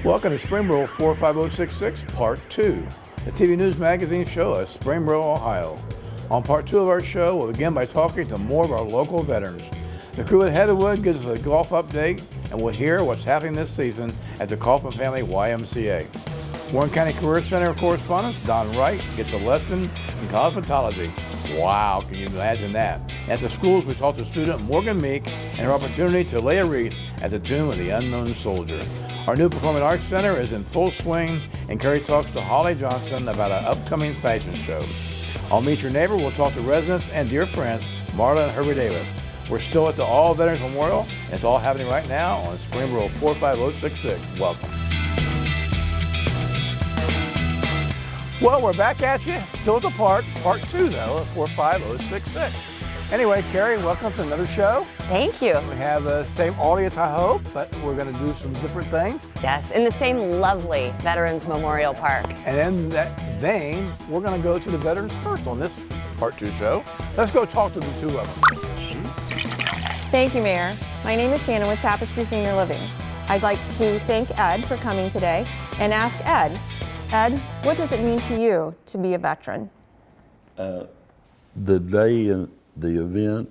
Welcome to Springboro 45066, Part 2, the TV news magazine show of Springboro, Ohio. On Part 2 of our show, we'll begin by talking to more of our local veterans. The crew at Heatherwoode gives us a golf update, and we'll hear what's happening this season at the Kaufman Family YMCA. Warren County Career Center correspondent Don Wright gets a lesson in cosmetology. Wow, can you imagine that? At the schools, we talked to student Morgan Meek and her opportunity to lay a wreath at the tomb of the unknown soldier. Our new Performing Arts Center is in full swing, and Carrie talks to Holly Johnson about an upcoming fashion show. I'll Meet Your Neighbor. We'll talk to residents and dear friends, Marla and Herb Davis. We're still at the All Veterans Memorial, and it's all happening right now on Springboro 45066. Welcome. Well, we're back at you. Still at the part 2 though, of 45066. Anyway, Carrie, welcome to another show. Thank you. We have the same audience, I hope, but we're going to do some different things. Yes, in the same lovely Veterans Memorial Park. And in that vein, we're going to go to the veterans first on this Part 2 show. Let's go talk to the two of them. Thank you, Mayor. My name is Shannon with Tapestry Senior Living. I'd like to thank Ed for coming today and ask Ed, what does it mean to you to be a veteran? The day and the event,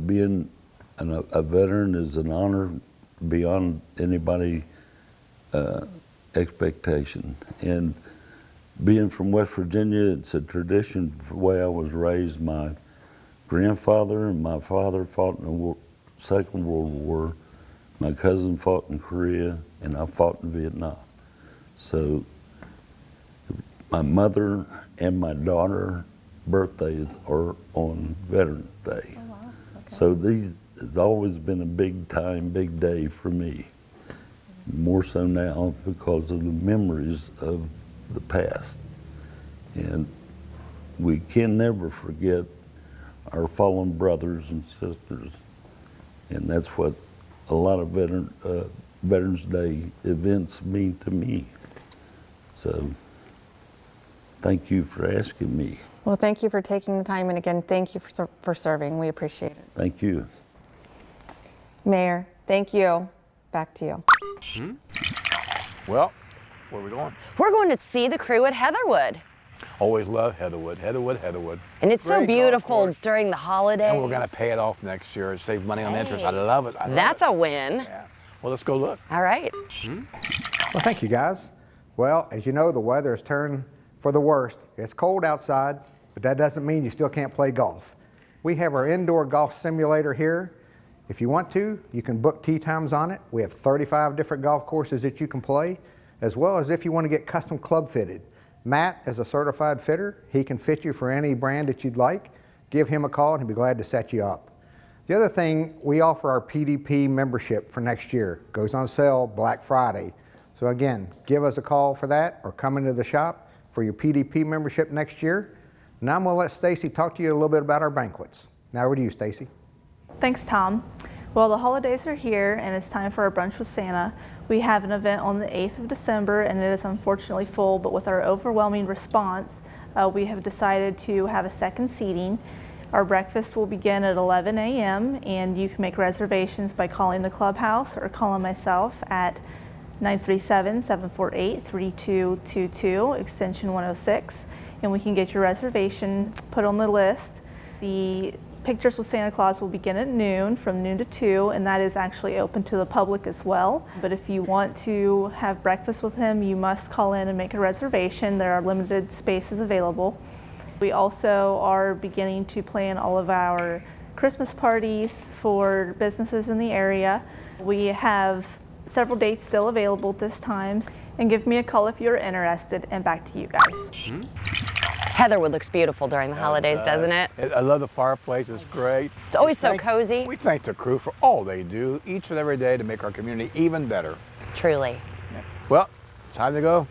being a veteran is an honor beyond anybody's expectation. And being from West Virginia, it's a tradition, the way I was raised. My grandfather and my father fought in the Second World War. My cousin fought in Korea, and I fought in Vietnam. So my mother and my daughter birthdays are on Veterans Day. Oh, wow. Okay. So these has always been a big time, big day for me. More so now because of the memories of the past. And we can never forget our fallen brothers and sisters. And that's what a lot of Veterans Day events mean to me. So thank you for asking me. Well, thank you for taking the time, and again, thank you for serving. We appreciate it. Thank you. Mayor, thank you. Back to you. Well, where are we going? We're going to see the crew at Heatherwood. Always love Heatherwood. And it's Great so beautiful golf course. during the holidays. And we're going to pay it off next year and save money on interest. I love it. That's a win. Yeah. Well, let's go look. All right. Well, thank you, guys. Well, as you know, the weather has turned for the worst. It's cold outside, but that doesn't mean you still can't play golf. We have our indoor golf simulator here. If you want to, you can book tee times on it. We have 35 different golf courses that you can play, as well as if you want to get custom club fitted. Matt is a certified fitter. He can fit you for any brand that you'd like. Give him a call and he'll be glad to set you up. The other thing, we offer our PDP membership for next year. Goes on sale Black Friday. So again, give us a call for that or come into the shop for your PDP membership next year. Now I'm going to let Stacy talk to you a little bit about our banquets. Now over to you, Stacy. Thanks, Tom. Well, the holidays are here and it's time for our brunch with Santa. We have an event on the 8th of December and it is unfortunately full, but with our overwhelming response, we have decided to have a second seating. Our breakfast will begin at 11 a.m. and you can make reservations by calling the clubhouse or calling myself at 937-748-3222, extension 106, and we can get your reservation put on the list. The Pictures with Santa Claus will begin at noon, from noon to 2, and that is actually open to the public as well. But if you want to have breakfast with him, you must call in and make a reservation. There are limited spaces available. We also are beginning to plan all of our Christmas parties for businesses in the area. We have several dates still available at this time, and give me a call if you're interested, and back to you guys. Heatherwood looks beautiful during the holidays, doesn't it? I love the fireplace. It's great. It's always so cozy. We thank the crew for all they do each and every day to make our community even better. Truly. Yeah. Well, time to go.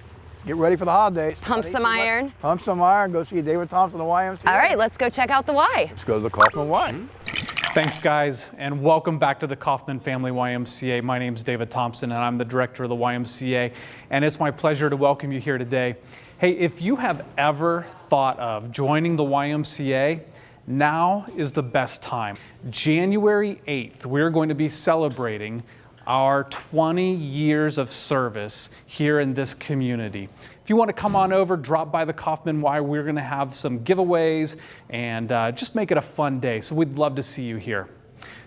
Get ready for the holidays. Pump some iron. Pump some iron. Go see David Thompson, the YMCA. All right, let's go check out the Y. Let's go to the Kaufman Y. Thanks, guys, and welcome back to the Kaufman Family YMCA. My name's David Thompson, and I'm the director of the YMCA, and it's my pleasure to welcome you here today. Hey, if you have ever thought of joining the YMCA, now is the best time. January 8th, we're going to be celebrating our 20 years of service here in this community. If you want to come on over, drop by the Kaufman Y. We're going to have some giveaways and just make it a fun day. So we'd love to see you here.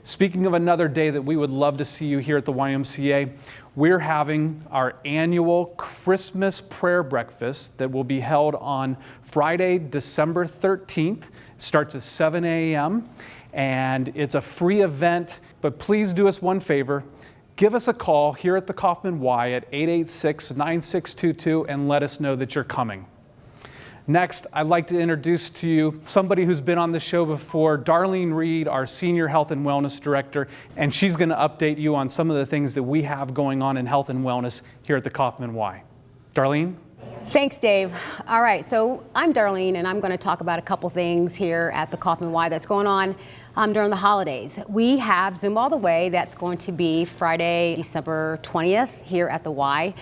Speaking of another day that we would love to see you here at the YMCA, we're having our annual Christmas prayer breakfast that will be held on Friday, December 13th. It starts at 7 a.m. and it's a free event, but please do us one favor. Give us a call here at the Kaufman Y at 886-9622 and let us know that you're coming. Next, I'd like to introduce to you somebody who's been on the show before, Darlene Reed, our Senior Health and Wellness Director, and she's going to update you on some of the things that we have going on in health and wellness here at the Kaufman Y. Darlene? Thanks, Dave. All right, so I'm Darlene, and I'm going to talk about a couple things here at the Kaufman Y that's going on during the holidays. We have Zoom All the Way. That's going to be Friday, December 20th here at the Y.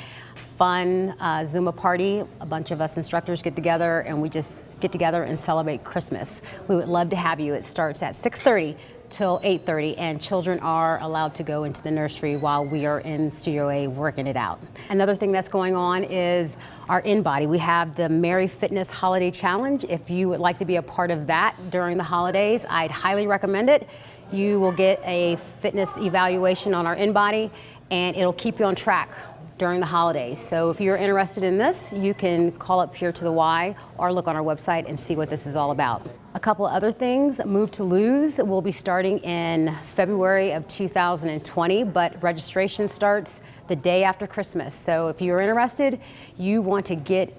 Fun Zumba party. A bunch of us instructors get together and we just get together and celebrate Christmas. We would love to have you. It starts at 6:30 till 8:30, and children are allowed to go into the nursery while we are in Studio A working it out. Another thing that's going on is our InBody. We have the Merry Fitness Holiday Challenge. If you would like to be a part of that during the holidays, I'd highly recommend it. You will get a fitness evaluation on our InBody, and it'll keep you on track during the holidays. So if you're interested in this, you can call up here to the Y or look on our website and see what this is all about. A couple of other things. Move to Lose will be starting in February of 2020, but registration starts the day after Christmas. So if you're interested, you want to get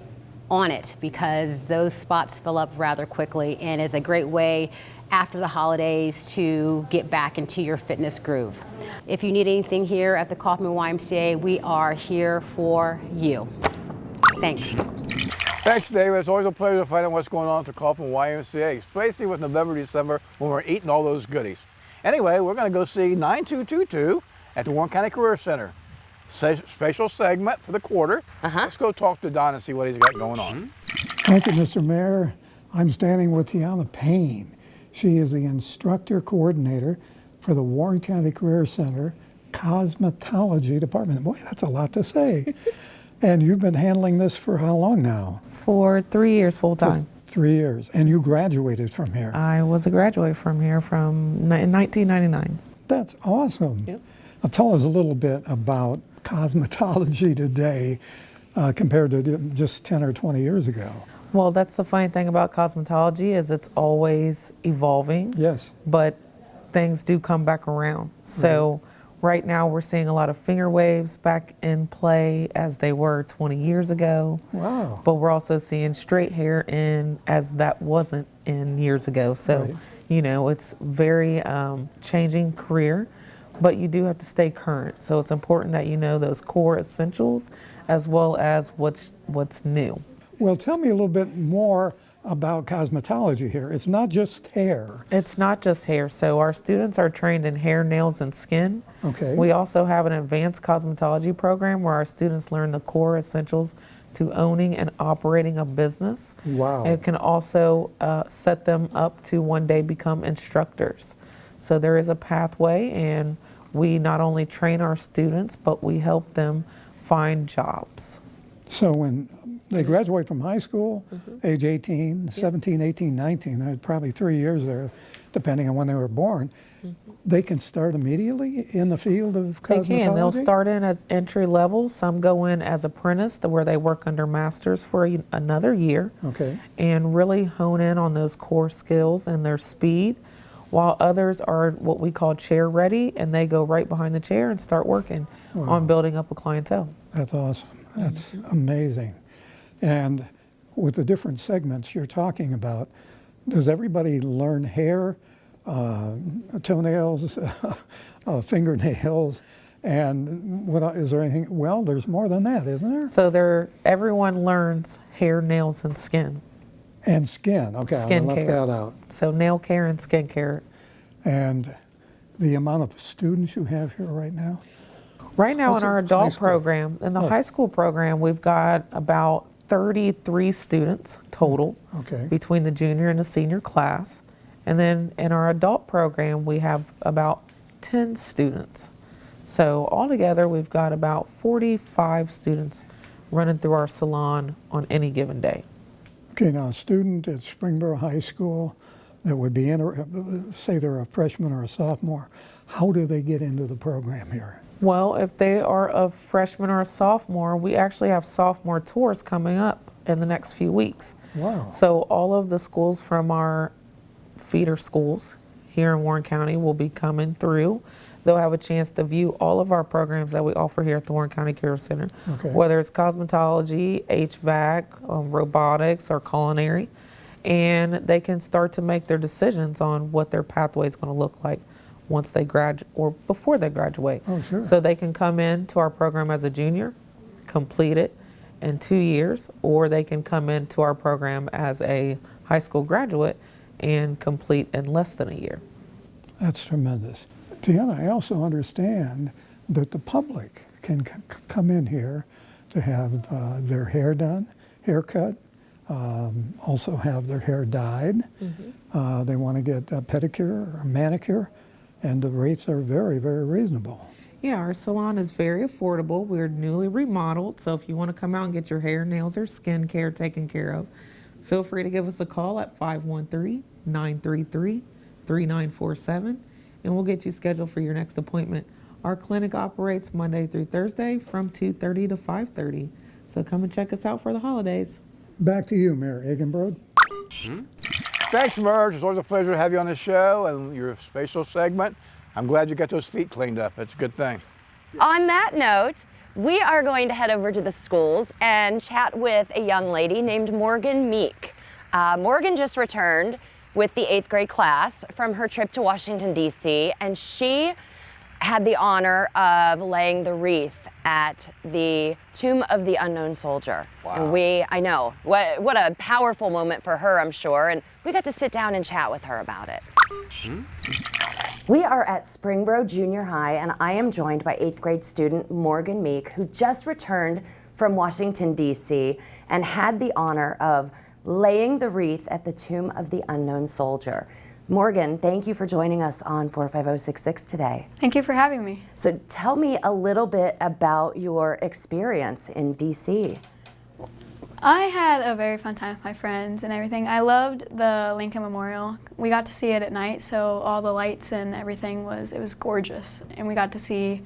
on it because those spots fill up rather quickly and is a great way after the holidays to get back into your fitness groove. If you need anything here at the Kaufman YMCA, we are here for you. Thanks. Thanks, David. It's always a pleasure to find out what's going on at the Kaufman YMCA, especially with November, December, when we're eating all those goodies. Anyway, we're going to go see 9222 at the Warren County Career Center. Special segment for the quarter. Let's go talk to Don and see what he's got going on. Thank you, Mr. Mayor. I'm standing with Tiana Payne. She is the instructor coordinator for the Warren County Career Center Cosmetology Department. Boy, that's a lot to say. And you've been handling this for how long now? For 3 years full time. 3 years. And you graduated from here? I was a graduate from here in 1999. That's awesome. Yep. Now tell us a little bit about cosmetology today compared to just 10 or 20 years ago. Well, that's the funny thing about cosmetology is it's always evolving. Yes. But things do come back around. So right now we're seeing a lot of finger waves back in play as they were 20 years ago. Wow. But we're also seeing straight hair in as that wasn't in years ago. So, you know, it's very changing career, but you do have to stay current. So it's important that you know those core essentials as well as what's new. Well, tell me a little bit more about cosmetology here. It's not just hair. It's not just hair. So our students are trained in hair, nails, and skin. Okay. We also have an advanced cosmetology program where our students learn the core essentials to owning and operating a business. Wow. It can also set them up to one day become instructors. So there is a pathway, and we not only train our students, but we help them find jobs. So when they graduate from high school, age 18, 17, 18, 19, there's probably 3 years there, depending on when they were born, they can start immediately in the field of cosmetology? They can. They'll start in as entry level. Some go in as apprentice, where they work under masters for another year. Okay. And really hone in on those core skills and their speed, while others are what we call chair ready, and they go right behind the chair and start working on building up a clientele. That's awesome. That's amazing. And with the different segments you're talking about, does everybody learn hair, toenails, fingernails, and what is there anything? Well, there's more than that, isn't there? So everyone learns hair, nails, and skin. And skin. Okay, Skin I'll left care. that out. So nail care and skin care. And the amount of students you have here right now? Right now What's in our it- high adult school? program, in the high school program, we've got about 33 students total Okay. between the junior and the senior class. And then in our adult program, we have about 10 students. So altogether, we've got about 45 students running through our salon on any given day. Okay, now a student at Springboro High School that would be, say they're a freshman or a sophomore, how do they get into the program here? Well, if they are a freshman or a sophomore, we actually have sophomore tours coming up in the next few weeks. Wow. So all of the schools from our feeder schools here in Warren County will be coming through. They'll have a chance to view all of our programs that we offer here at the Warren County Career Center, Okay. whether it's cosmetology, HVAC, robotics, or culinary. And they can start to make their decisions on what their pathway is going to look like once they graduate or before they graduate. Oh, sure. So they can come in to our program as a junior, complete it in 2 years, or they can come into our program as a high school graduate and complete in less than a year. That's tremendous. Tiana, I also understand that the public can come in here to have their hair done, haircut, also have their hair dyed. They want to get a pedicure or a manicure, and the rates are very, very reasonable. Yeah, our salon is very affordable. We're newly remodeled, so if you want to come out and get your hair, nails, or skin care taken care of, feel free to give us a call at 513-933-3947, and we'll get you scheduled for your next appointment. Our clinic operates Monday through Thursday from 2:30 to 5:30, so come and check us out for the holidays. Back to you, Mayor Agenbroad. Thanks, Merge. It's always a pleasure to have you on the show and your spatial segment. I'm glad you got those feet cleaned up. It's a good thing. On that note, we are going to head over to the schools and chat with a young lady named Morgan Meek. Morgan just returned with the 8th grade class from her trip to Washington, D.C., and she had the honor of laying the wreath at the Tomb of the Unknown Soldier. Wow. And I know, what a powerful moment for her, I'm sure, and we got to sit down and chat with her about it. We are at Springboro Junior High, and I am joined by 8th grade student Morgan Meek, who just returned from Washington, D.C., and had the honor of laying the wreath at the Tomb of the Unknown Soldier. Morgan, thank you for joining us on 45066 today. Thank you for having me. So tell me a little bit about your experience in D.C. I had a very fun time with my friends and everything. I loved the Lincoln Memorial. We got to see it at night, so all the lights and everything was gorgeous. And we got to see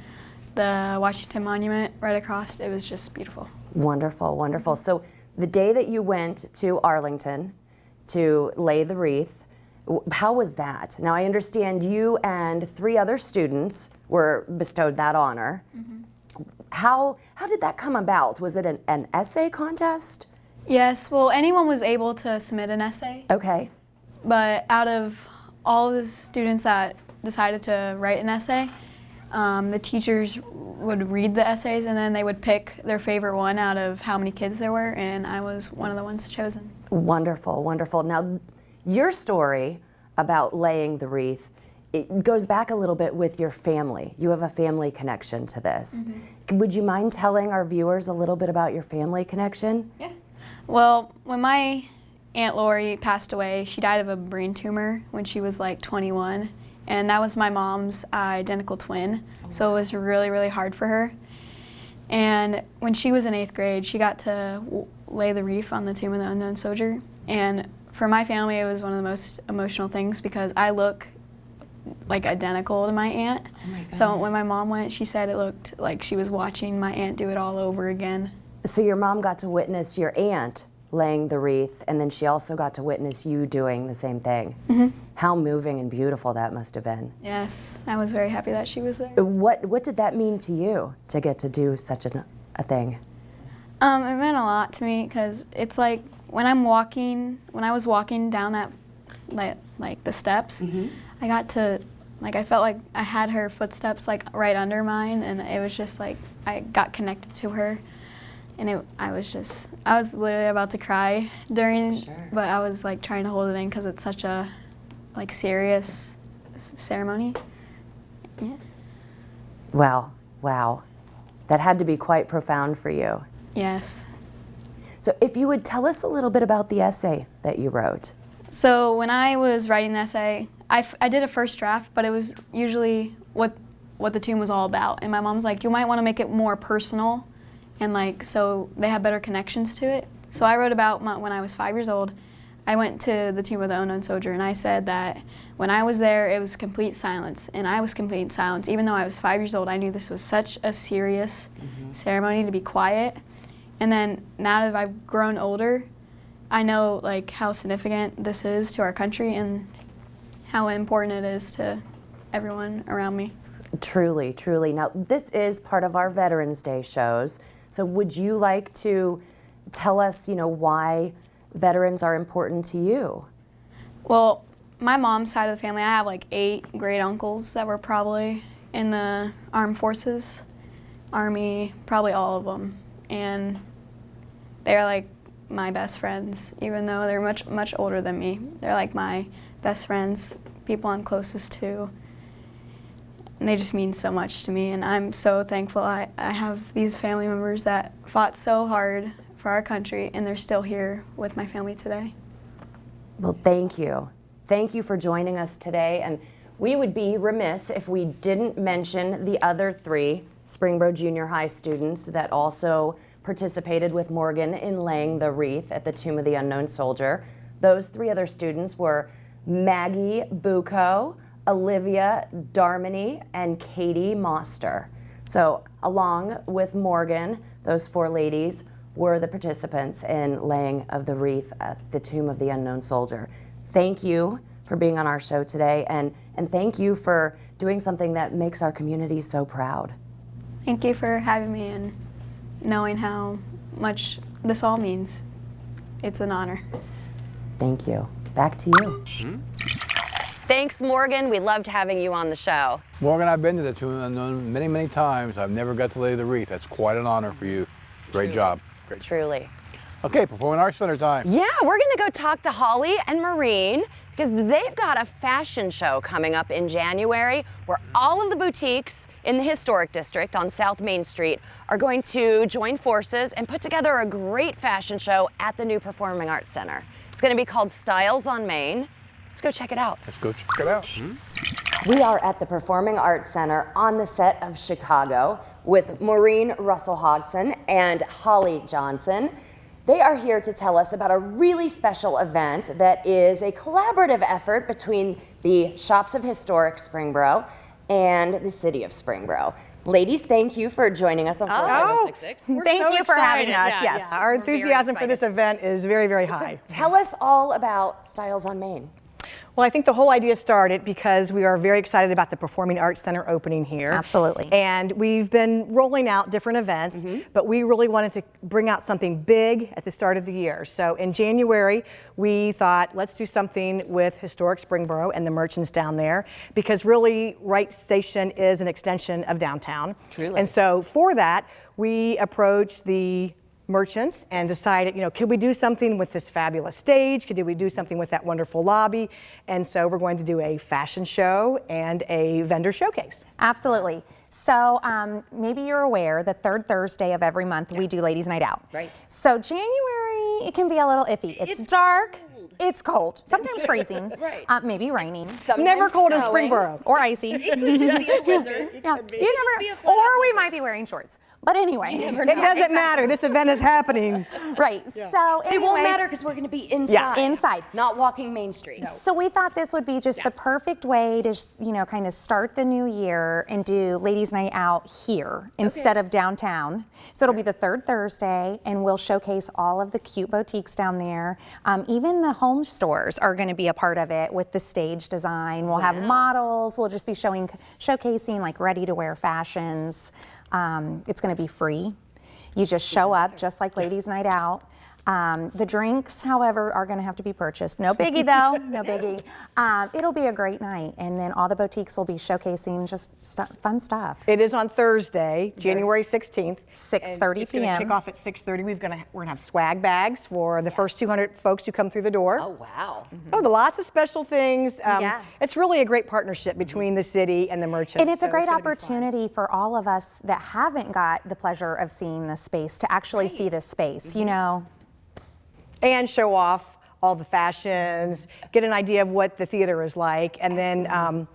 the Washington Monument right across. It was just beautiful. Wonderful, wonderful. So the day that you went to Arlington to lay the wreath, how was that? Now I understand you and 3 other students were bestowed that honor. How did that come about? Was it an essay contest? Yes, well, anyone was able to submit an essay. Okay. But out of all of the students that decided to write an essay, the teachers would read the essays and then they would pick their favorite one out of how many kids there were, and I was one of the ones chosen. Wonderful, wonderful. Now, your story about laying the wreath, it goes back a little bit with your family. You have a family connection to this. Would you mind telling our viewers a little bit about your family connection? Yeah. Well, when my Aunt Lori passed away, she died of a brain tumor when she was like 21, and that was my mom's identical twin, so it was really, really hard for her. And when she was in 8th grade, she got to lay the wreath on the Tomb of the Unknown Soldier, and for my family, it was one of the most emotional things because I look like identical to my aunt. Oh my goodness. So when my mom went, she said it looked like she was watching my aunt do it all over again. So your mom got to witness your aunt laying the wreath, and then she also got to witness you doing the same thing. How moving and beautiful that must have been. Yes, I was very happy that she was there. What did that mean to you to get to do such a thing? It meant a lot to me because it's like when I was walking down that, like the steps, I got to, I felt like I had her footsteps like right under mine, and it was just like I got connected to her, and I was literally about to cry during, but I was like trying to hold it in because it's such a serious ceremony. Yeah. Wow. That had to be quite profound for you. Yes. So if you would tell us a little bit about the essay that you wrote. So when I was writing the essay, I did a first draft, but it was usually what what the tomb was all about. And my mom's like, you might want to make it more personal, and like so they have better connections to it. So I wrote about when I was 5 years old. I went to the tomb of the unknown soldier, and I said that when I was there, it was complete silence, and I was complete silence. Even though I was 5 years old, I knew this was such a serious ceremony to be quiet. And then now that I've grown older, I know like how significant this is to our country and how important it is to everyone around me. Truly, truly. Now, this is part of our Veterans Day shows. So would you like to tell us, why veterans are important to you? Well, my mom's side of the family, I have like 8 great uncles that were probably in the armed forces, Army, probably all of them. And they're like my best friends, even though they're much, much older than me. They're like my best friends, people I'm closest to. And they just mean so much to me, and I'm so thankful I have these family members that fought so hard for our country, and they're still here with my family today. Well, thank you. Thank you for joining us today, and we would be remiss if we didn't mention the other 3 Springboro Junior High students that also participated with Morgan in laying the wreath at the Tomb of the Unknown Soldier. Those 3 other students were Maggie Bucco, Olivia Darmany, and Katie Moster. So along with Morgan, those 4 ladies were the participants in laying of the wreath at the Tomb of the Unknown Soldier. Thank you for being on our show today, and thank you for doing something that makes our community so proud. Thank you for having me and knowing how much this all means. It's an honor. Thank you. Back to you. Thanks, Morgan. We loved having you on the show. Morgan, I've been to the Tomb of the Unknown many, many times. I've never got to lay the wreath. That's quite an honor for you. Great job. Great job. Truly. Okay, Performing Arts Center time. Yeah, we're gonna go talk to Holly and Maureen because they've got a fashion show coming up in January where all of the boutiques in the historic district on South Main Street are going to join forces and put together a great fashion show at the new Performing Arts Center. It's gonna be called Styles on Main. Let's go check it out. Let's go check it out. We are at the Performing Arts Center on the set of Chicago with Maureen Russell Hodgson and Holly Johnson. They are here to tell us about a really special event that is a collaborative effort between the Shops of Historic Springboro and the City of Springboro. Ladies, thank you for joining us on 45066. Thank you for having us. Yes, our enthusiasm for this event is very, very high. So tell us all about Styles on Main. Well, I think the whole idea started because we are very excited about the Performing Arts Center opening here. Absolutely. And we've been rolling out different events, but we really wanted to bring out something big at the start of the year. So in January, we thought, let's do something with Historic Springboro and the merchants down there, because really Wright Station is an extension of downtown. Truly. And so for that, we approached the merchants and decided, could we do something with this fabulous stage? Could we do something with that wonderful lobby? And so we're going to do a fashion show and a vendor showcase. Absolutely. So maybe you're aware the 3rd Thursday of every month we do Ladies Night Out. Right. So January, it can be a little iffy. It's dark. It's cold, sometimes freezing, Right. Maybe raining. Sometimes Never cold in snowing. Springboro. Or icy. It could just be a blizzard. Yeah, you never know. Or we might be wearing shorts. But anyway. It doesn't matter. This event is happening. Right. So It won't matter because we're going to be inside. Yeah. Inside. Not walking Main Street. So we thought this would be just the perfect way to, kind of start the new year and do Ladies Night Out here instead of downtown. So it'll be the 3rd Thursday, and we'll showcase all of the cute boutiques down there. Even the home stores are going to be a part of it with the stage design. We'll have models. We'll just be showcasing like ready-to-wear fashions. It's going to be free. You just show up just like Ladies Night Out. The drinks, however, are going to have to be purchased. No biggie though, no biggie. It'll be a great night, and then all the boutiques will be showcasing just fun stuff. It is on Thursday, January 16th. 6:30 It's going to p.m. kick off at 6:30. We're going to have swag bags for the first 200 folks who come through the door. Oh, wow. Oh, lots of special things. It's really a great partnership between the city and the merchants. And it's a so great gonna be fun. opportunity for all of us that haven't got the pleasure of seeing this space to actually see this space, And show off all the fashions, get an idea of what the theater is like, and then,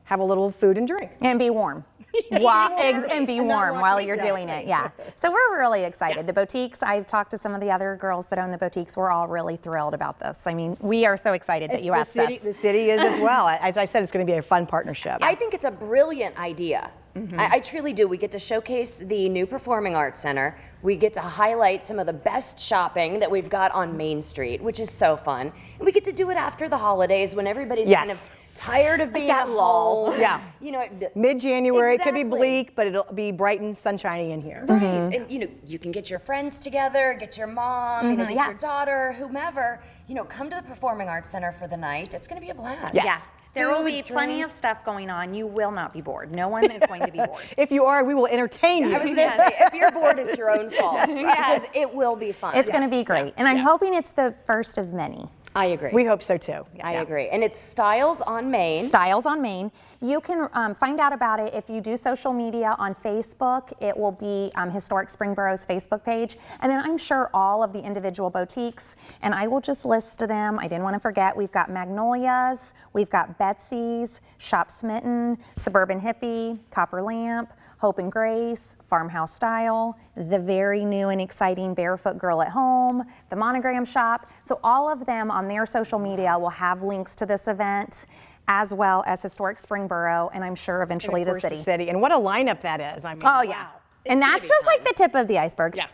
have a little food and drink. And be warm. And be warm while you're doing it, yeah. So we're really excited. The boutiques, I've talked to some of the other girls that own the boutiques, we're all really thrilled about this. I mean, we are so excited that you asked us. The city is as well. As I said, it's going to be a fun partnership. I think it's a brilliant idea. I truly do. We get to showcase the new Performing Arts Center. We get to highlight some of the best shopping that we've got on Main Street, which is so fun. And we get to do it after the holidays when everybody's kind of tired of being at home. Yeah. You know, mid-January, it could be bleak, but it'll be bright and sunshiny in here. Right. And you know, you can get your friends together, get your mom, you know, get your daughter, whomever, you know, come to the Performing Arts Center for the night. It's going to be a blast. Yes. Yeah. There will be Food, plenty of stuff going on. You will not be bored. No one is going to be bored. If you are, we will entertain you. I was going to say, if you're bored, it's your own fault. Because it will be fun. It's going to be great. And I'm hoping it's the first of many. I agree. We hope so too. I agree. And it's Styles on Main. Styles on Main. You can find out about it if you do social media on Facebook. It will be Historic Springboro's Facebook page. And then I'm sure all of the individual boutiques, and I will just list them. I didn't want to forget. We've got Magnolia's, we've got Betsy's, Shop Smitten, Suburban Hippie, Copper Lamp, Hope and Grace, Farmhouse Style, the very new and exciting Barefoot Girl at Home, the Monogram Shop. So all of them on their social media will have links to this event, as well as Historic Springboro, and I'm sure eventually the city. And what a lineup that is. I mean, oh yeah. And that's just like the tip of the iceberg. Yeah.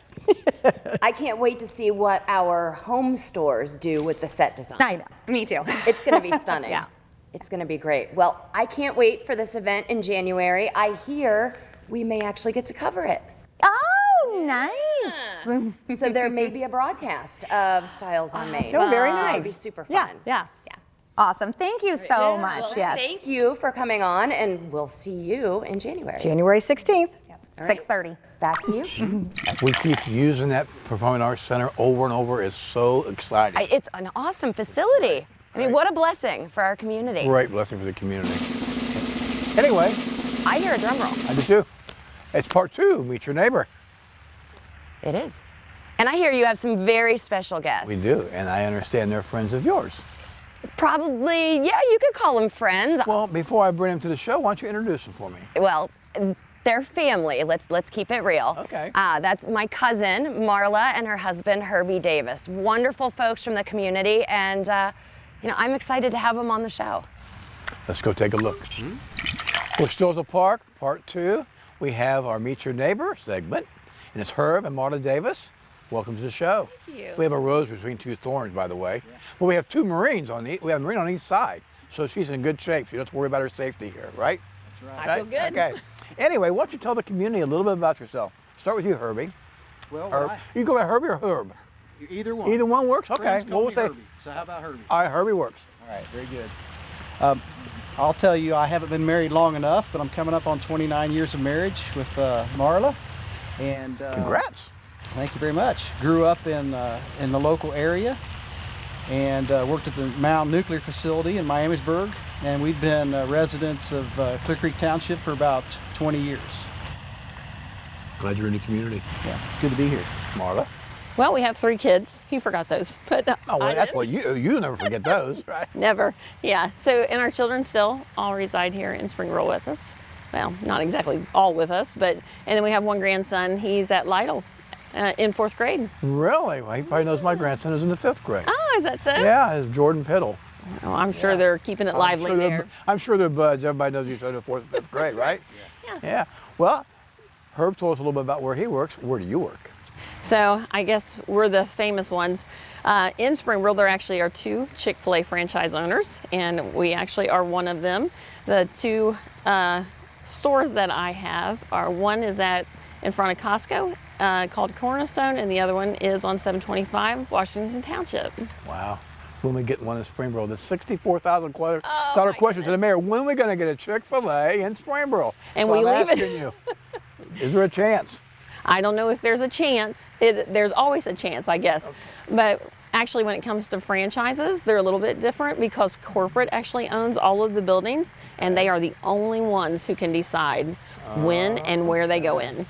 I can't wait to see what our home stores do with the set design. I know. Me too. It's going to be stunning. Yeah. It's going to be great. Well, I can't wait for this event in January. I hear we may actually get to cover it. Oh, nice. So there may be a broadcast of Styles on Main. Oh, very nice. It'll be super fun. Yeah. Awesome. Thank you so much. Well, yes. Thank you for coming on, and we'll see you in January. January 16th. 6:30. Back to you. We keep using that Performing Arts Center over and over. It's so exciting. It's an awesome facility. I mean, what a blessing for our community. Great blessing for the community. Anyway. I hear a drum roll. I do too. It's part 2, Meet Your Neighbor. It is. And I hear you have some very special guests. We do, and I understand they're friends of yours. Probably, yeah, you could call them friends. Well, before I bring them to the show, why don't you introduce them for me? Well, they're family. Let's keep it real. Okay. That's my cousin, Marla, and her husband, Herbie Davis. Wonderful folks from the community, and you know, I'm excited to have them on the show. Let's go take a look. We're still at the park, part 2. We have our Meet Your Neighbor segment, and it's Herb and Marla Davis. Welcome to the show. Thank you. We have a rose between 2 thorns, by the way. Yeah. But we have 2 Marines on we have a Marine on each side, so she's in good shape. You don't have to worry about her safety here, right? That's right. I feel good. Okay. Anyway, why don't you tell the community a little bit about yourself? Start with you, Herbie. Well, Herb. You go by Herbie or Herb? Either one. Either one works? Okay. Friends call Well, me we'll say. Herbie. So how about Herbie? All right, Herbie works. All right, very good. I'll tell you, I haven't been married long enough, but I'm coming up on 29 years of marriage with Marla. And congrats. Thank you very much. Grew up in the local area and worked at the Mound Nuclear Facility in Miamisburg. And we've been residents of Clear Creek Township for about 20 years. Glad you're in the community. Yeah, it's good to be here. Marla? Well, we have 3 kids. You forgot those, but oh, well, that's what you never forget those, right? Never, yeah. So, and our children still all reside here in Springboro with us. Well, not exactly all with us, but and then we have one grandson. He's at Lytle in 4th grade. Really? Well, he probably knows my grandson is in the 5th grade. Oh, is that so? Yeah, it's Jordan Piddle. Oh, I'm sure they're keeping it lively there. I'm sure they're buds. Everybody knows each other in 4th and 5th grade, right? Yeah. Well, Herb told us a little bit about where he works. Where do you work? So I guess we're the famous ones. In Springboro, there actually are 2 Chick-fil-A franchise owners, and we actually are one of them. The 2 stores that I have are, one is in front of Costco called Cornerstone, and the other one is on 725 Washington Township. Wow. When we get one in Springboro, the $64,000 question to the mayor, when are we going to get a Chick-fil-A in Springboro? And so we I'm leave asking it. you, is there a chance? I don't know if there's a chance. There's always a chance, I guess. Okay. But actually, when it comes to franchises, they're a little bit different because corporate actually owns all of the buildings, and they are the only ones who can decide when and where they go in.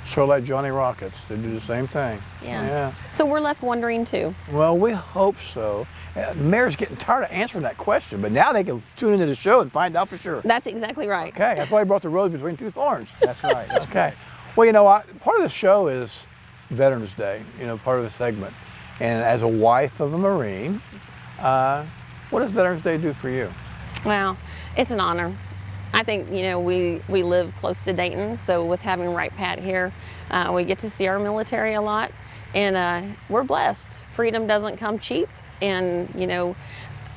Sort of like Johnny Rockets, they do the same thing. Yeah. So we're left wondering too. Well, we hope so. The mayor's getting tired of answering that question, but now they can tune into the show and find out for sure. That's exactly right. Okay, that's why he brought the rose between two thorns. That's right. That's Okay. Well, you know what? Part of the show is Veterans Day, part of the segment. And as a wife of a Marine, what does Veterans Day do for you? Well, it's an honor. I think, we live close to Dayton, so with having Right Pat here, we get to see our military a lot, and we're blessed. Freedom doesn't come cheap, and,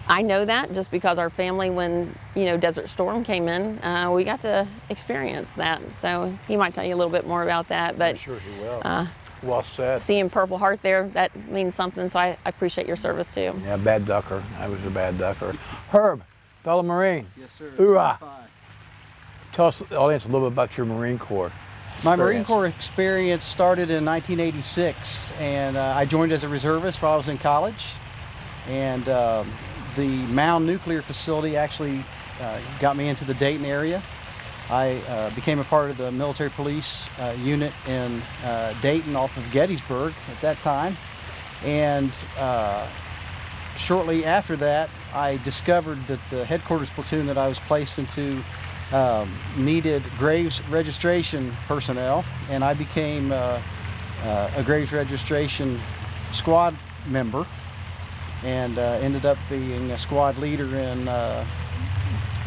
I know that just because our family, when, Desert Storm came in, we got to experience that. So he might tell you a little bit more about that. But I'm sure he will. Well said. Seeing Purple Heart there, that means something, so I appreciate your service too. Yeah, bad ducker. I was a bad ducker. Herb, fellow Marine. Yes, sir. Hoorah. Tell us, the audience, a little bit about your Marine Corps. My Marine Corps experience started in 1986, and I joined as a reservist while I was in college. And the Mound Nuclear Facility actually got me into the Dayton area. I became a part of the military police unit in Dayton off of Gettysburg at that time. And shortly after that, I discovered that the headquarters platoon that I was placed into needed Graves registration personnel, and I became a Graves registration squad member, and ended up being a squad leader in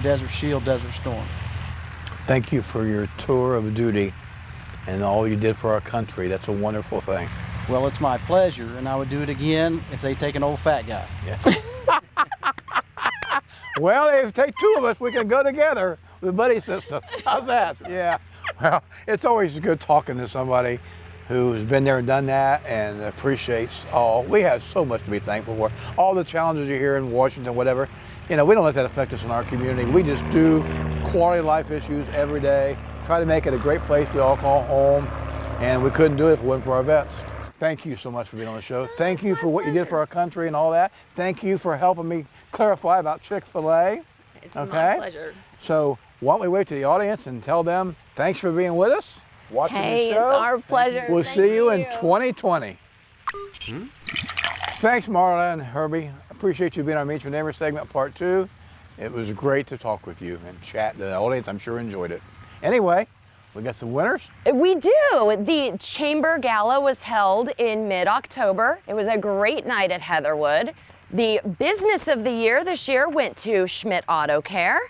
Desert Shield, Desert Storm. Thank you for your tour of duty and all you did for our country. That's a wonderful thing. Well, it's my pleasure, and I would do it again if they take an old fat guy. Yeah. Well, if they take two of us, we can go together with a buddy system. How's that? Yeah. Well, it's always good talking to somebody who's been there and done that and appreciates all. We have so much to be thankful for. All the challenges you hear in Washington, whatever, we don't let that affect us in our community. We just do quality of life issues every day, try to make it a great place we all call home, and we couldn't do it if it wasn't for our vets. Thank you so much for being on the show. Thank you for what you did for our country and all that. Thank you for helping me clarify about Chick-fil-A. It's my pleasure. So why don't we wait to the audience and tell them thanks for being with us, watching the show. It's our pleasure. We'll see you in 2020. Thanks, Marla and Herbie. Appreciate you being our Meet Your Neighbor segment, part 2. It was great to talk with you and chat. The audience, I'm sure, enjoyed it. Anyway, we got some winners? We do. The Chamber Gala was held in mid-October. It was a great night at Heatherwoode. The Business of the Year this year went to Schmidt Auto Care.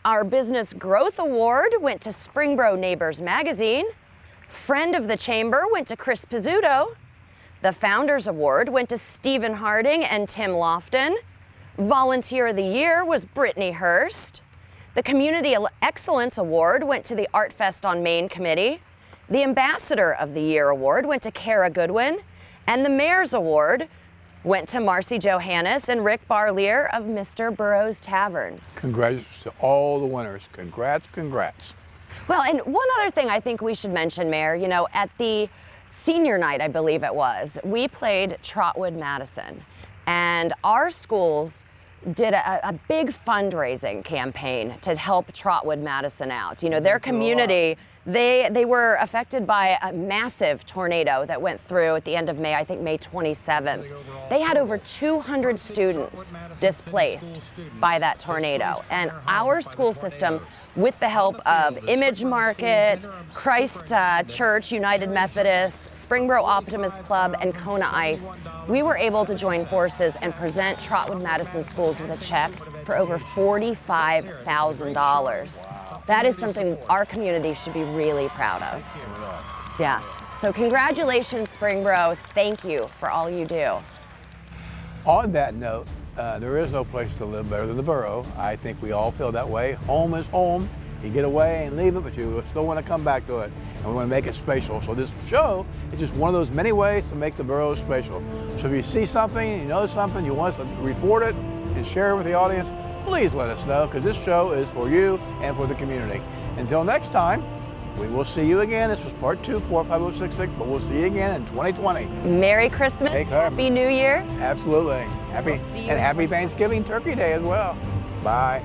Our Business Growth Award went to Springboro Neighbors Magazine. Friend of the Chamber went to Chris Pizzuto. The Founders Award went to Stephen Harding and Tim Lofton. Volunteer of the Year was Brittany Hurst. The Community Excellence Award went to the Art Fest on Main Committee. The Ambassador of the Year Award went to Kara Goodwin. And the Mayor's Award went to Marcy Johannes and Rick Barlier of Mr. Burroughs Tavern. Congrats to all the winners. Congrats, congrats. Well, and one other thing I think we should mention, Mayor, at the senior night, I believe it was, we played Trotwood Madison, and our schools did a big fundraising campaign to help Trotwood Madison out. Their community, they were affected by a massive tornado that went through at the end of May, I think May 27th. They had over 200 students displaced by that tornado, and our school system, with the help of Image Market, Christ Church United Methodist, Springboro Optimist Club, and Kona Ice, we were able to join forces and present Trotwood Madison schools with a check for over $45,000. That is something our community should be really proud of. Yeah. So congratulations, Springboro. Thank you for all you do. On that note, there is no place to live better than the borough. I think we all feel that way. Home is home. You get away and leave it, but you still want to come back to it. And we want to make it special. So this show is just one of those many ways to make the borough special. So if you see something, you know something, you want us to report it and share it with the audience, please let us know, because this show is for you and for the community. Until next time, we will see you again. This was part 2, 45066, but we'll see you again in 2020. Merry Christmas, Happy New Year. Absolutely. Happy Thanksgiving, Turkey Day as well. Bye.